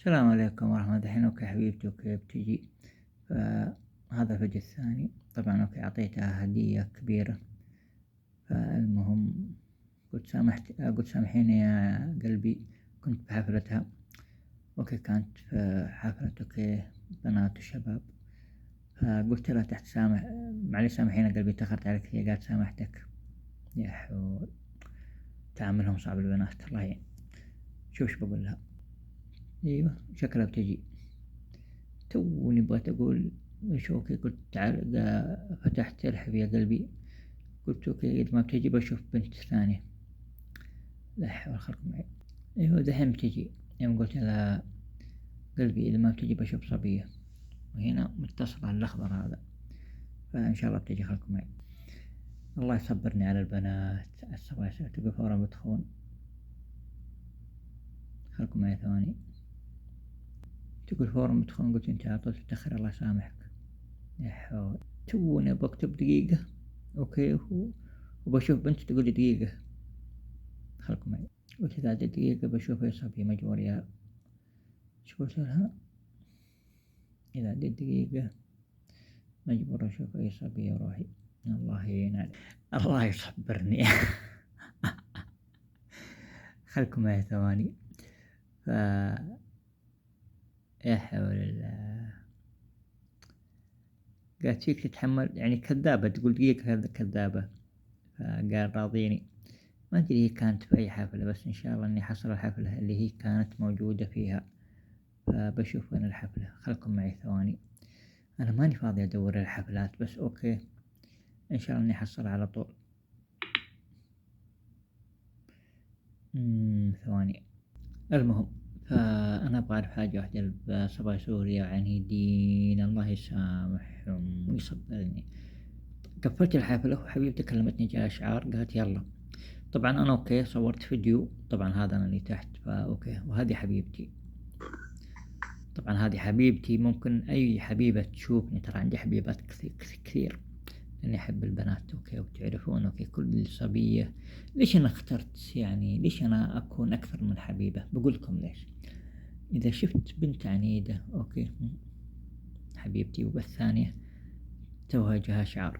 السلام عليكم ورحمة الله. الحين اوكي حبيبتي، اوكي بتجي. فهذا الفيديو الثاني. طبعا اوكي اعطيتها هدية كبيرة. فالمهم قلت سامحيني يا قلبي، كنت بحفلتها. اوكي كانت في حفلة اوكي بنات وشباب. فقلت لها تحت معلش سامحيني يا قلبي تأخرت عليك كثير. قالت سامحتك. يا حول، تعاملهم صعب البنات الله يعين. شوف بقول لها. ايوه شكلها بتجي. توني بغيت اقول ايش اوكي، قلت تعال فتحت الحب يا قلبي. قلت اوكي اذا ما بتجي بشوف بنت ثانية. لا حول خلق معي. ايوه دحين بتجي. يوم قلت لها قلبي اذا ما بتجي بشوف صبية، وهنا متصل على الاخضر هذا. فان شاء الله بتجي خلق معي. الله يصبرني على البنات. الصبايا تقول فورا بتخون. خلكم معي ثواني. تقول فورا بتخون. قلت انت على طول تتأخر الله يسامحك. يا حول، توني بكتب دقيقة اوكي وبشوف بنت تقول لي دقيقة. خلكم معي. قلت إذا عدت دقيقة بشوف أي صبي مجبور يا. شو قلت لها؟ إذا عدت دقيقة مجبور أشوف أي صبي وروحي. الله يعين عليك. الله يصبرني. خلكم معي ثواني. يا حول الله. قالت فيك تتحمل يعني كذابة، تقول دقيقة كذابة. فقال راضيني. ما أدري هي كانت في أي حفلة، بس إن شاء الله إني حصل الحفلة اللي هي كانت موجودة فيها. فبشوف وين الحفلة. خلكم معي ثواني. أنا ماني فاضي أدور الحفلات، بس أوكي إن شاء الله إني أحصل على طول. ثواني. المهم فأنا أبغى أعرف حاجة واحدة بصبايا سوريا عنيدين الله يسامحهم ويصبرني. قفلت الحفلة وحبيبتي كلمتني جاء إشعار قالت يلا. طبعا أنا أوكي صورت فيديو. طبعا هذا أنا اللي تحت فأوكي. وهذه حبيبتي. طبعا هذه حبيبتي. ممكن أي حبيبة تشوفني، ترى عندي حبيبات كثير لأني أحب البنات أوكي. وتعرفون أوكي كل صبية. ليش أنا اخترت يعني ليش أنا أكون أكثر من حبيبة؟ بقولكم ليش. إذا شفت بنت عنيدة أوكي حبيبتي، والثانية توها جاها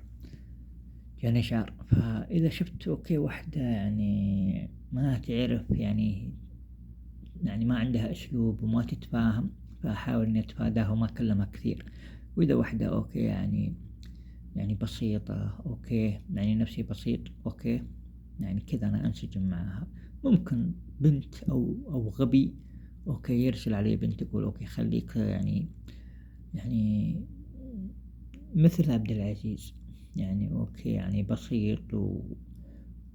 جاني شعر. فإذا شفت أوكي واحدة يعني ما تعرف يعني ما عندها أسلوب وما تتفاهم، فأحاول إني أتفاداها وما أكلمها كثير. وإذا واحدة أوكي يعني بسيطة أوكي يعني نفسي بسيط أوكي يعني كذا أنا أنسجم معها. ممكن بنت أو غبي أوكي يرسل علي بنت يقول أوكي خليك يعني مثل عبد العزيز يعني أوكي يعني بسيط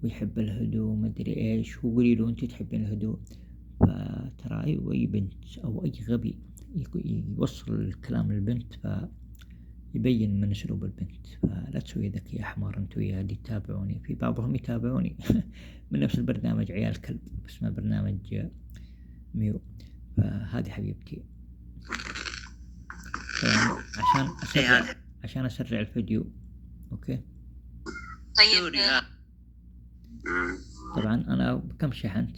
ويحب الهدوء مدري إيش. وقولي له أنت تحبين الهدوء. فترى أي بنت أو أي غبي يوصل الكلام للبنت يبين من أسلوب البنت. فلا تسوي ذكي يا حمار أنت ويا اللي يتابعوني. في بعضهم يتابعوني من نفس البرنامج عيال كلب اسمه برنامج ميو. فهذه حبيبتي. عشان أسرع الفيديو أوكي. طيب طبعا أنا بكم شحنت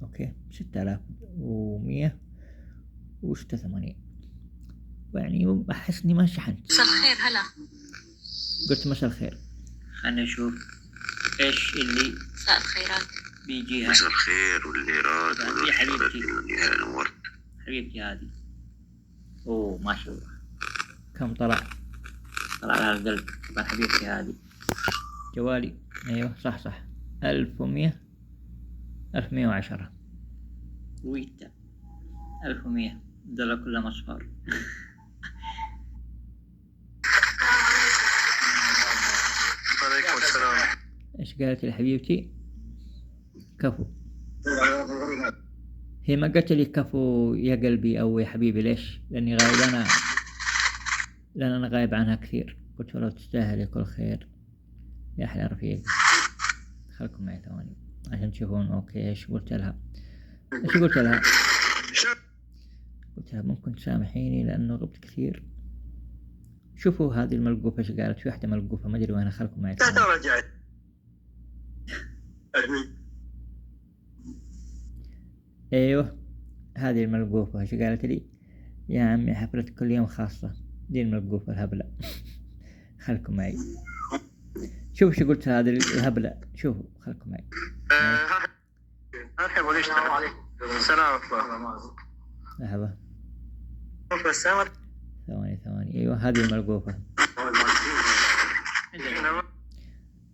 أوكي 6186. يعني أحس إني ما شحنت. مساء الخير هلا. قلت مساء الخير. خلنا نشوف إيش اللي مساء الخيرات بيجيها. مساء الخير والخيرات يا حبيبتي. يا نورت حبيبتي هذه. أوه ما شاء الله كم طلع على القلب. طبعا حبيبتي هذه جوالي. أيوه صح 1110 ويتا 1100 دول كلهم أصفار. عليكم السلام. إيش قالت لي حبيبتي؟ كفو. هي ما قالت لي كفو يا قلبي أو يا حبيبي. ليش؟ لأني غايب لأن أنا غايب عنها كثير. قلت ولو تستاهلي كل خير يا أحلى رفيق. خلكم معي ثواني عشان تشوفون أوكي إيش قلت لها. قلت لها ممكن تسامحيني لأنه غبت كثير. شوفوا هذه الملقوفة ايش قالت. في واحدة ملقوفة ما أدري وين. خلكم معي ثواني. أيوه هذه الملقوفة ايش قالت لي؟ يا عمي حفلة كل يوم خاصة، دي الملقوفة الهبلة. خلكم معي، شوف شو قلت هذه الهبلة، شوفوا خلكم معي. أرحب ونشتغل. السلام لحظة، عليكم. ثواني أيوة هذه الملقوفة.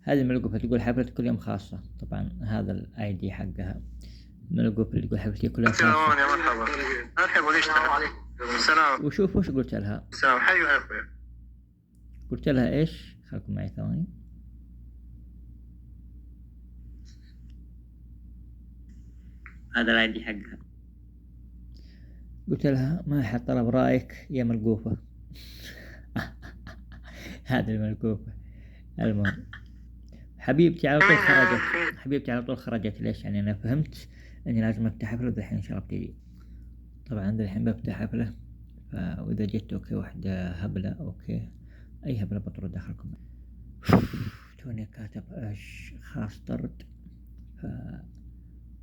هذه الملقوفة تقول حفلة كل يوم خاصة، طبعا هذا الاي دي حقها. الملقوفة اللي تقول حفلتي كل يوم خاصة. يا مرحبا، أرحب ونشتغل. السلام. وشوف وش قلت لها. السلام، حيوا يا أخوي. قلت لها ايش؟ خلكم معي ثواني. هذا الاي دي حقها. قلت لها ما حد طلب رايك يا ملقوفة. هذه الملقوفة. المهم حبيبتي على طول خرجت، حبيبتي على طول خرجت. ليش؟ يعني انا فهمت اني لازم افتح حفلة الحين ان شاء الله بتجي. طبعا الحين بفتح حفلة، واذا جت اوكي واحدة هبلة اوكي، اي هبلة بطرد داخلكم. توني كاتب ايش خاص طرد.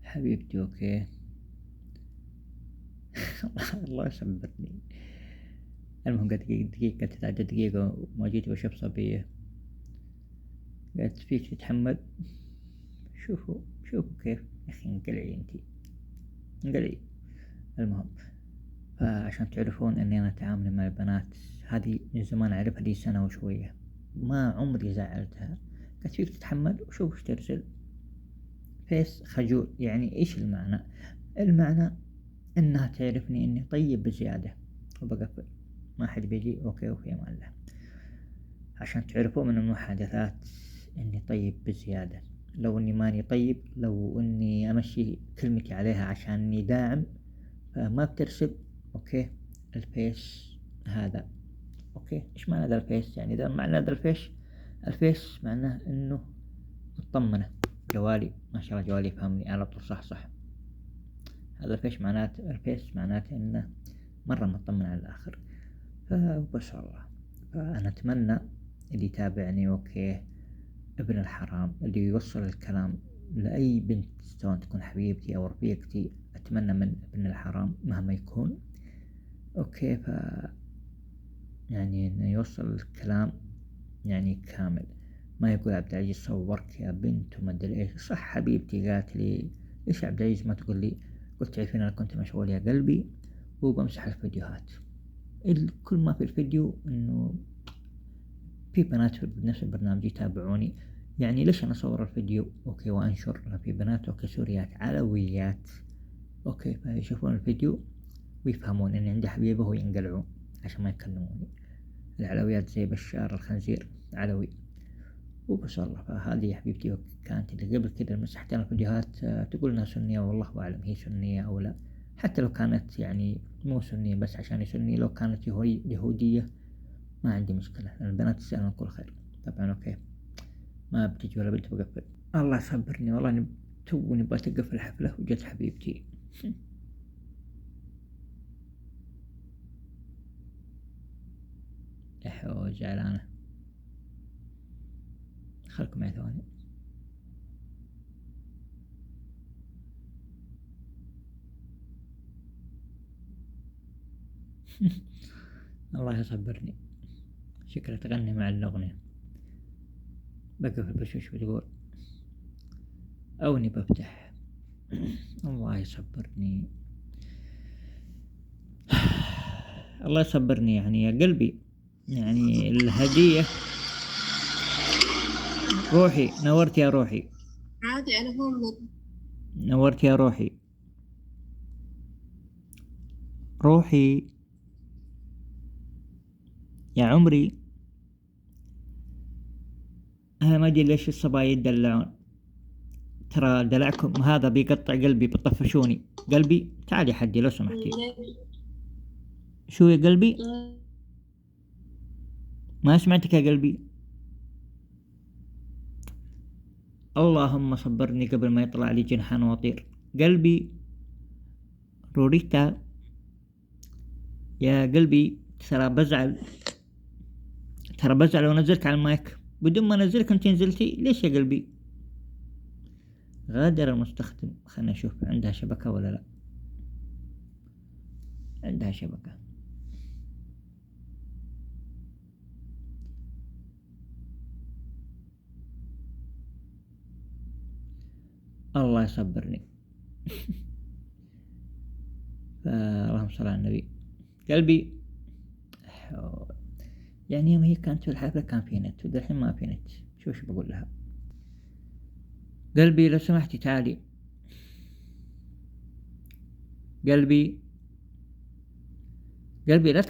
حبيبتي اوكي. الله يصبرني. المهم قالت دقيقة تتعدى دقيقة وما جيت وشوف صبية. قالت فيك تتحمل. شوفوا كيف يا اخي انقلعي انتي، انقلعي. المهم فعشان تعرفون اني انا تعاملي مع البنات هذه من زمان اعرفها، لي سنة وشوية ما عمري زعلتها. قالت فيك تتحمل وشوف ايش ترسل. فيس خجول. يعني ايش المعنى؟ المعنى انها تعرفني اني طيب بزيادة وبقفل، ما حد بيجي اوكي ما الله. عشان تعرفوا من المحادثات اني طيب بزيادة. لو اني ماني طيب، لو اني امشي كلمتي عليها عشان اني داعم، فما بترسل اوكي الفيس هذا. اوكي ايش معنى ذا الفيس؟ يعني ذا معنى ذا الفيس معناه انه مطمنة. جوالي ما شاء الله جوالي يفهمني على طول صح. هذا الفيس معناته انه مرة مطمن على الاخر. فبس الله، فانا اتمنى اللي يتابعني اوكي ابن الحرام اللي يوصل الكلام لأي بنت سواء تكون حبيبتي أو رفيقتي، أتمنى من ابن الحرام مهما يكون أوكي يعني إنه يوصل الكلام يعني كامل، ما يقول عبد العزيز صورك يا بنت وما أدري إيش. صح حبيبتي قالت لي ليش عبد العزيز ما تقول لي؟ قلت تعرفين أنا كنت مشغول يا قلبي وبمسح الفيديوهات. كل ما في الفيديو إنه في بنات في نفس البرنامج يتابعوني، يعني ليش أنا أصور الفيديو أوكي وأنشر في بنات أوكي سوريات علويات أوكي، فيشوفون الفيديو ويفهمون إن عندي حبيبة وينقلعون عشان ما يكلموني. العلويات زي بشار الخنزير علوي وبس الله. فهذه يا حبيبتي كانت اللي قبل كده مسحت أنا الفيديوهات تقول إنها سنية، والله أعلم هي سنية أو لا. حتى لو كانت يعني مو سنية بس عشان سنية، لو كانت يهودية ما عندي مشكلة، البنات تسألون كل خير طبعا اوكي. ما بتجي ولا بنت بقفل. الله يصبرني والله، توني بغيت اقفل الحفلة وجت حبيبتي. احو زعلانة. خلكم معي ثواني. الله يصبرني، شكلها تغني مع الأغنية. بقفل بشوش بتقول أوني بفتح. الله يصبرني، الله يصبرني يعني يا قلبي. يعني الهدية روحي، نورت يا روحي. عادي أنا هون. نورت يا روحي يا عمري. أنا ما أدري ليش الصبايا يدلعون، ترى دلعكم هذا بيقطع قلبي، بتطفشوني قلبي. تعالي حدي لو سمحتي. شو يا قلبي؟ ما سمعتك يا قلبي. اللهم صبرني قبل ما يطلع لي جنحان وطير. قلبي روريتا يا قلبي، ترى بزعل لو نزلت على المايك بدون ما انزلك انت نزلتي. ليش يا قلبي؟ غادر المستخدم. خلنا نشوف عندها شبكة ولا لا. عندها شبكة. الله يصبرني. اللهم صل على النبي. قلبي يعني يوم هي كانت في الحفلة كان في نت، والحين ما في نت. شو بقول لها؟ قلبي لو سمحتي تعالي. قلبي لا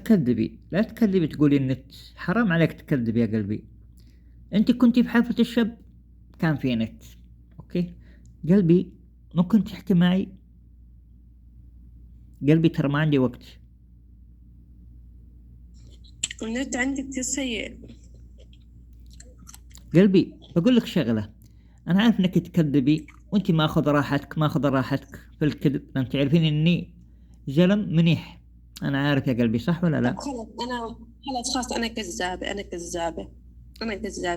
تكذبي تقولي النت. حرام عليك تكذبي يا قلبي. انت كنتي في حفلة الشب كان في نت، اوكي؟ قلبي ممكن تحكي معي؟ قلبي ترى ما عندي وقت. النت عندي كتير سيء. قلبي بقول لك شغلة، انا عارف انك تكذبي وانت ماخذ راحتك في الكذب، لان تعرفين اني زلم منيح. انا عارف يا قلبي، صح ولا طب لا؟ خلاص أنا كذابة.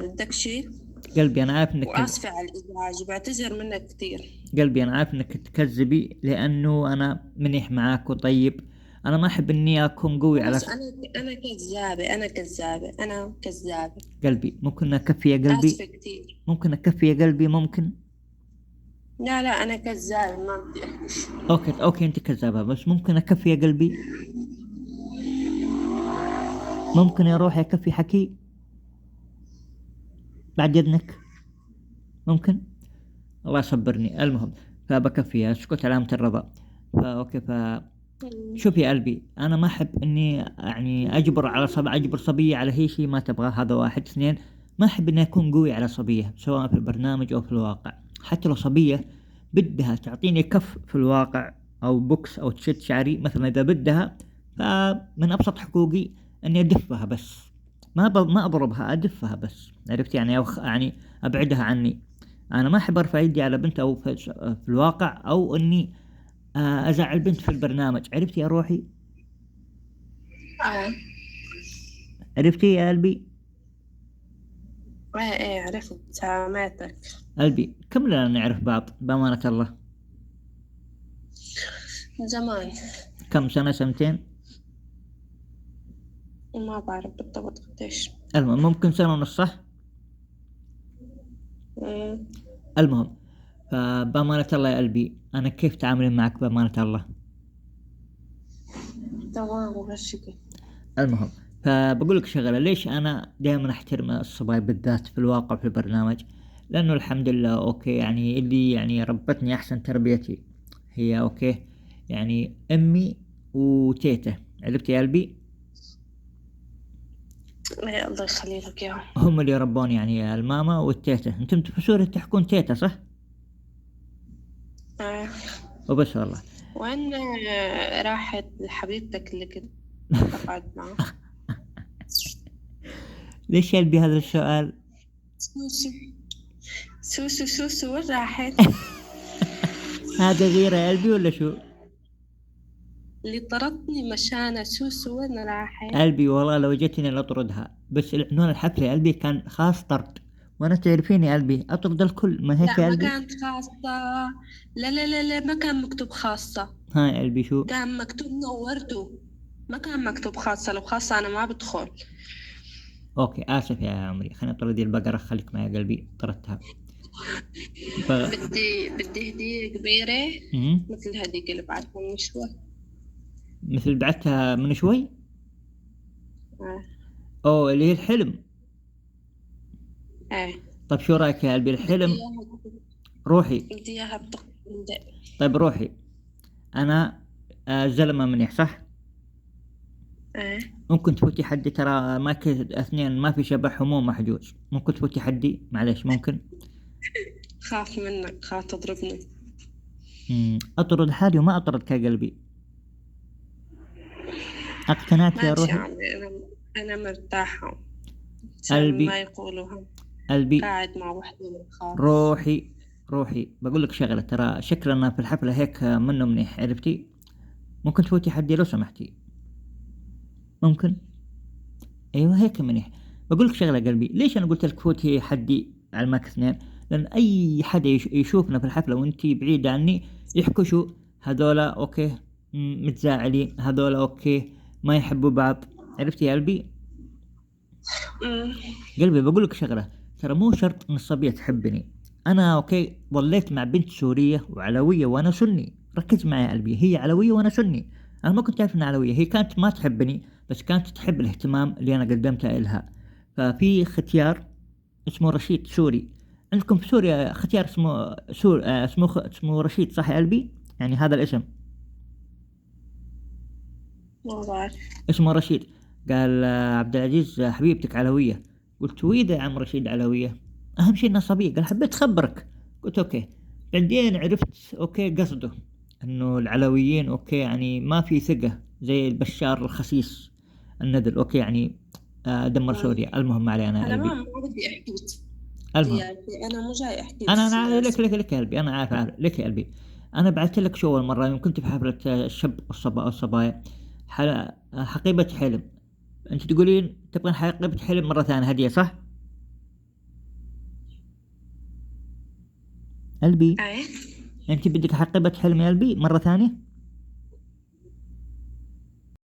بدك شيء؟ قلبي انا عارف انك وآسفة على الإزعاج وبعتذر منك كتير. قلبي انا عارف انك تكذبي لانه انا منيح معاك وطيب. انا ما احب اني اكون قوي على بس أنا كذابة. قلبي ممكن اكفي يا قلبي؟ آسفة كتير. ممكن اكفي يا قلبي؟ ممكن. لا أنا كذابة، ما بدي أحكي شيء. اوكي انت كذابة، بس ممكن اكفي يا قلبي؟ ممكن يا روحي اكفي حكي بعد اذنك؟ ممكن. الله يصبرني. المهم فبكفي، اسكت علامة الرضا. اوكي شوف يا قلبي، انا ما احب اني يعني اجبر صبية على هي شيء ما تبغاه. هذا واحد. اثنين، ما احب اني اكون قوي على صبية سواء في البرنامج او في الواقع. حتى لو صبية بدها تعطيني كف في الواقع او بوكس او تشد شعري مثلا، اذا بدها، فمن ابسط حقوقي اني ادفها بس. ما اضربها، ادفها بس. عرفت يعني؟ يعني ابعدها عني. انا ما احب ارفع يدي على بنت او في الواقع، او اني ازعل بنت في البرنامج. عرفتي يا روحي؟ عرفتي يا قلبي؟ ايه عرفت. سامعتك. قلبي كم لنا نعرف بعض بأمانة الله؟ من زمان. كم سنة؟ سنتين؟ ما بعرف بالضبط قديش. المهم ممكن سنة ونص، صح؟ المهم فبأمانة الله يا قلبي، أنا كيف تعاملين معك بأمانة الله؟ تمام وهالشكل. المهم فبقول لك شغلة، ليش أنا دائما أحترم الصبايا بالذات في الواقع في البرنامج؟ لأنه الحمد لله أوكي، يعني اللي يعني ربتني أحسن تربيتي هي أوكي، يعني أمي وتيتا. عرفت يا قلبي؟ إيه الله يخلي لك إياهم. هم اللي ربوني، يعني الماما والتيتا. انتم في سوريا تحكون تيتا صح؟ وبس والله. وين راحت حبيبتك اللي كنت تقعد معها؟ ليش يا قلبي هذا السؤال؟ سوسو وين راحت؟ هذا غيرة يا قلبي ولا شو؟ اللي طردني مشانة سوسو وين راحت؟ قلبي والله لو جتني لأطردها، بس عنوان الحفلة يا قلبي كان خاص طرد، وانا تعرفين يا قلبي اطرد الكل، ما هيك يا قلبي؟ لا ما كانت خاصة. لا ما كان مكتوب خاصة. ها يا قلبي شو؟ كان مكتوب نورته. ما كان مكتوب خاصة. لو خاصة أنا ما بدخل. اوكي اسف يا عمري، خليني اطردي البقرة. خليك معي يا قلبي، طردتها. بدي هدية كبيرة مثل هذيك اللي بعتها من شوي. مثل بعتها من شوي؟ اوه اللي هي الحلم. طيب شو رايك يا قلبي الحلم؟ روحي. بدي اياها طيب روحي. انا زلمة منيح صح؟ ممكن تفوتي حدي، ترى ما اثنين ما في شبح هموم محجوز. ممكن تفوتي حدي معلش؟ ممكن؟ خاف منك، خاف تضربني. اطرد حالي وما اطردك يا قلبي. اقتنعت يا روحي؟ انا مرتاحة. قلبي ما يقولوها قلبي قاعد مع وحدة خاف. روحي بقول لك شغلة، ترى شكلنا في الحفلة هيك منه منيح. عرفتي؟ ممكن تفوتي حدي لو سمحتي؟ ممكن؟ ايوه هيك منيح. بقول لك شغلة قلبي، ليش انا قلت لك فوتي حدي على الماك اثنين؟ لان اي حدا يشوفنا في الحفلة وانتي بعيدة عني يحكوا شو هذولا اوكي متزاعلين، هذول اوكي ما يحبوا بعض. عرفتي يا قلبي؟ أمم. قلبي بقول لك شغله، ترى مو شرط ان الصبيه تحبني. انا اوكي ظليت مع بنت سوريه وعلويه وانا سني، ركز معي يا قلبي، هي علويه وانا سني. انا ما كنت عارف انها علويه، هي كانت ما تحبني بس كانت تحب الاهتمام اللي انا قدمته لها. ففي ختيار اسمه رشيد سوري، عندكم في سوريا ختيار اسمه سور اسمه رشيد، صح يا قلبي؟ يعني هذا الاسم ما بعرف. اسمه رشيد. قال عبد العزيز حبيبتك علوية. قلت ويدا يا عم رشيد علوية، أهم شيء إنها صبية. قال حبيت أخبرك. قلت أوكي. بعدين عرفت أوكي قصده إنه العلويين أوكي يعني ما في ثقة زي البشار الخسيس الندل، أوكي يعني دمر أمم. سوريا. المهم ما علينا يا أنا قلبي. ما بدي أحكي المهم يعني، أنا مو جاي أحكي أنا لك يا قلبي، أنا عارف لك يا قلبي. أنا بعثت لك شو أول مرة يوم كنت في حفلة الشاب والصبايا، حقيبة حلم. انت تقولين تبغين حقيبة حلم مرة ثانية هدية، صح قلبي؟ إيه. انت بدك حقيبة حلم يا قلبي مرة ثانية؟